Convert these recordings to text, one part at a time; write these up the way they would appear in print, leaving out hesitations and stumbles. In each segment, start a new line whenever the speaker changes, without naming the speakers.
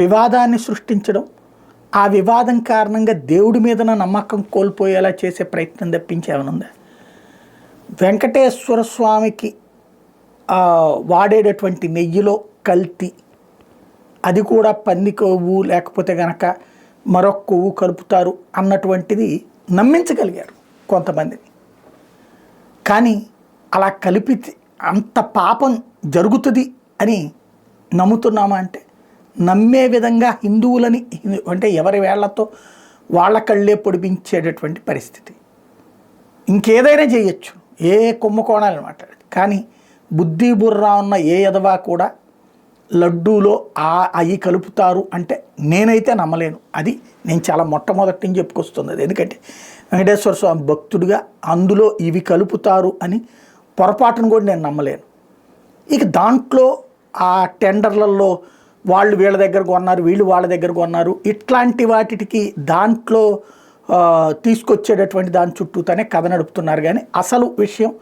వివాదాన్ని సృష్టించడం, ఆ వివాదం కారణంగా దేవుడి మీదన నమ్మకం కోల్పోయేలా చేసే ప్రయత్నం తప్పించి ఏమనుందా? వెంకటేశ్వర స్వామికి వాడేటటువంటి నెయ్యిలో కల్తీ, అది కూడా పంది కొవ్వు లేకపోతే కనుక మరొక కొవ్వు కలుపుతారు అన్నటువంటిది నమ్మించగలిగారు కొంతమందిని. కానీ అలా కలిపి అంత పాపం జరుగుతుంది అని నమ్ముతున్నామా అంటే, నమ్మే విధంగా హిందువులని అంటే ఎవరి వేళ్లతో వాళ్ళ కళ్ళే పొడిపించేటటువంటి పరిస్థితి. ఇంకేదైనా చేయొచ్చు, ఏ కుంభకోణాలు మాట్లాడేది, కానీ బుద్ధి బుర్రా ఉన్న ఏ ఎదవా కూడా లడ్డూలో అవి కలుపుతారు అంటే నేనైతే నమ్మలేను. అది నేను చాలా మొట్టమొదటి నుంచి చెప్పుకొస్తుంది అది. ఎందుకంటే వెంకటేశ్వర స్వామి భక్తుడిగా అందులో ఇవి కలుపుతారు అని పొరపాటును కూడా నేను నమ్మలేను. ఇక దాంట్లో ఆ టెండర్లలో వాళ్ళు వీళ్ళ దగ్గర కొన్నారు, వీళ్ళు వాళ్ళ దగ్గర కొన్నారు, ఇట్లాంటి వాటికి దాంట్లో తీసుకొచ్చేటటువంటి దాని చుట్టూతోనే కథ నడుపుతున్నారు. కానీ అసలు విషయం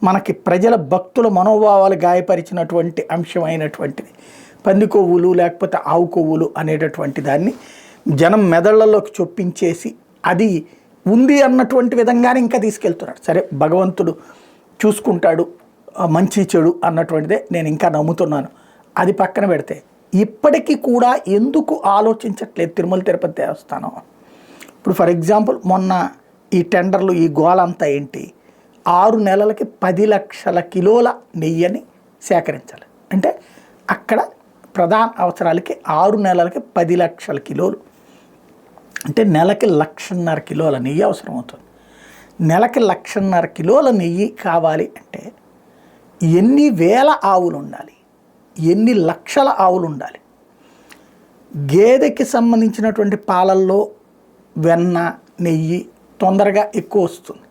మనకి ప్రజల భక్తుల మనోభావాలు గాయపరిచినటువంటి అంశమైనటువంటిది పంది కొవ్వులు లేకపోతే ఆవు కొవ్వులు అనేటటువంటి దాన్ని జనం మెదళ్లలోకి చొప్పించేసి అది ఉంది అన్నటువంటి విధంగానే ఇంకా తీసుకెళ్తున్నారు. సరే, భగవంతుడు చూసుకుంటాడు మంచి చెడు అన్నటువంటిదే నేను ఇంకా నమ్ముతున్నాను. అది పక్కన పెడితే ఇప్పటికీ కూడా ఎందుకు ఆలోచించట్లేదు తిరుమల తిరుపతి దేవస్థానం? ఇప్పుడు ఫర్ ఎగ్జాంపుల్ మొన్న ఈ టెండర్లు ఈ గోలంతా ఏంటి, 6 నెలలకి 10 లక్షల కిలోల నెయ్యిని సేకరించాలి. అంటే అక్కడ ప్రధాన అవసరాలకి 6 నెలలకి 10 లక్షల కిలోలు అంటే నెలకి 1.5 కిలోల నెయ్యి అవసరం అవుతుంది. నెలకి 1.5 కిలోల నెయ్యి కావాలి అంటే ఎన్ని వేల ఆవులు ఉండాలి, ఎన్ని లక్షల ఆవులు ఉండాలి. గేదెకి సంబంధించినటువంటి పాలల్లో వెన్న నెయ్యి తొందరగా ఎక్కువ వస్తుంది,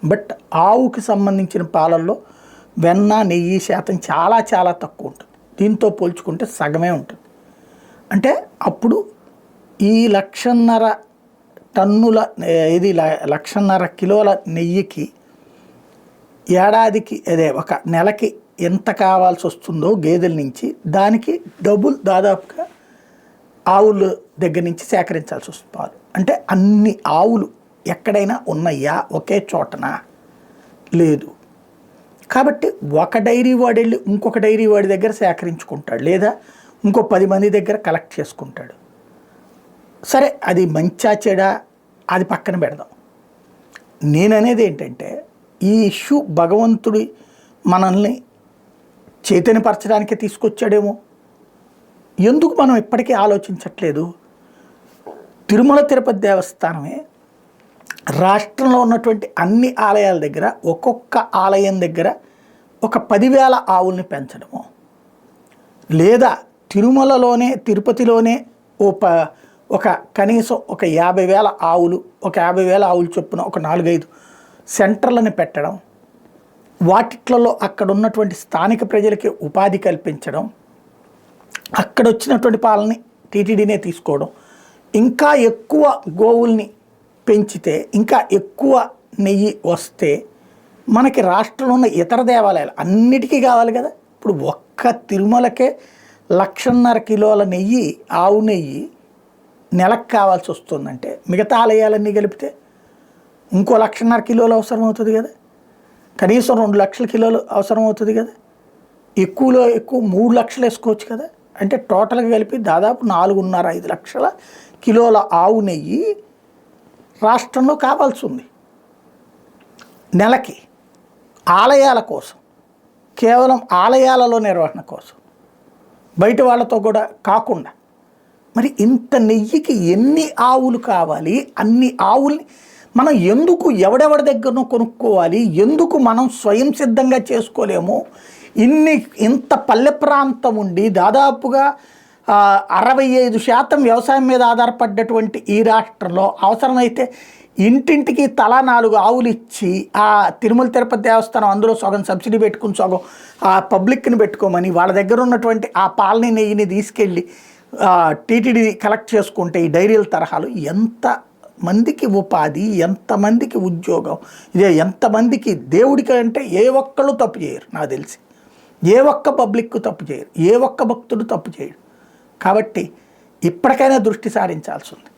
బట్ ఆవుకి సంబంధించిన పాలల్లో వెన్న నెయ్యి శాతం చాలా చాలా తక్కువ ఉంటుంది. దీంతో పోల్చుకుంటే సగమే ఉంటుంది. అంటే అప్పుడు ఈ 1.5 టన్నుల 1.5 కిలోల నెయ్యికి ఏడాదికి అదే ఒక నెలకి ఎంత కావాల్సి వస్తుందో గేదెల నుంచి దానికి డబుల్ దాదాపుగా ఆవుల దగ్గర నుంచి సేకరించాల్సి వస్తుంది పాలు. అంటే అన్ని ఆవులు ఎక్కడైనా ఉన్నాయా, ఒకే చోటనా? లేదు. కాబట్టి ఒక డైరీ వాడు వెళ్ళి ఇంకొక డైరీ వాడి దగ్గర సేకరించుకుంటాడు, లేదా ఇంకో 10 మంది దగ్గర కలెక్ట్ చేసుకుంటాడు. సరే, అది మంచా చెడా అది పక్కన పెడదాం. నేననేది ఏంటంటే ఈ ఇష్యూ భగవంతుడి మనల్ని చైతన్యపరచడానికి తీసుకొచ్చాడేమో. ఎందుకు మనం ఇప్పటికీ ఆలోచించట్లేదు? తిరుమల తిరుపతి దేవస్థానమే రాష్ట్రంలో ఉన్నటువంటి అన్ని ఆలయాల దగ్గర ఒక్కొక్క ఆలయం దగ్గర ఒక 10,000 ఆవుల్ని పెంచడము, లేదా తిరుమలలోనే తిరుపతిలోనే ఒక కనీసం ఒక 50,000 ఆవులు, ఒక 50,000 ఆవులు చొప్పున ఒక 4-5 సెంటర్లను పెట్టడం, వాటిట్లలో అక్కడ ఉన్నటువంటి స్థానిక ప్రజలకి ఉపాధి కల్పించడం, అక్కడ వచ్చినటువంటి పాలని టీటీడీనే తీసుకోవడం, ఇంకా ఎక్కువ గోవుల్ని పెంచితే ఇంకా ఎక్కువ నెయ్యి వస్తే మనకి రాష్ట్రంలో ఉన్న ఇతర దేవాలయాలు అన్నిటికీ కావాలి కదా. ఇప్పుడు ఒక్క తిరుమలకే 1.5 కిలోల నెయ్యి, ఆవు నెయ్యి నెలకు కావాల్సి వస్తుందంటే మిగతా ఆలయాలన్నీ కలిపితే ఇంకో 1.5 కిలోలు అవసరం అవుతుంది కదా, కనీసం 2 లక్షల కిలోలు అవసరం అవుతుంది కదా, ఎక్కువలో ఎక్కువ 3 లక్షలు వేసుకోవచ్చు కదా. అంటే టోటల్గా కలిపి దాదాపు 4.5 లక్షల కిలోల ఆవు నెయ్యి రాష్ట్రంలో కావాల్సి ఉంది నెలకి, ఆలయాల కోసం, కేవలం ఆలయాలలో నిర్వహణ కోసం, బయట వాళ్ళతో కూడా కాకుండా. మరి ఇంత నెయ్యికి ఎన్ని ఆవులు కావాలి? అన్ని ఆవుల్ని మనం ఎందుకు ఎవడెవడి దగ్గరనో కొనుక్కోవాలి? ఎందుకు మనం స్వయం సిద్ధంగా చేసుకోలేము? ఇంత పల్లె ప్రాంతం ఉండి దాదాపుగా 65% వ్యవసాయం మీద ఆధారపడ్డటువంటి ఈ రాష్ట్రంలో అవసరమైతే ఇంటింటికి తలా 4 ఆవులు ఇచ్చి ఆ తిరుమల తిరుపతి దేవస్థానం అందులో సగం సబ్సిడీ పెట్టుకుని సగం ఆ పబ్లిక్ని పెట్టుకోమని వాళ్ళ దగ్గర ఉన్నటువంటి ఆ పాలని నెయ్యిని తీసుకెళ్ళి టీటీడీ కలెక్ట్ చేసుకుంటే ఈ డైరీల తరహాలు ఎంత మందికి ఉపాధి, ఎంతమందికి ఉద్యోగం, ఇదే ఎంతమందికి దేవుడికి అంటే ఏ ఒక్కళ్ళు తప్పు చేయరు నాకు తెలిసి, ఏ ఒక్క పబ్లిక్ తప్పు చేయరు, ఏ ఒక్క భక్తుడు తప్పు చేయడు. కాబట్టి ఇప్పటికైనా దృష్టి సారించాల్సి ఉంది.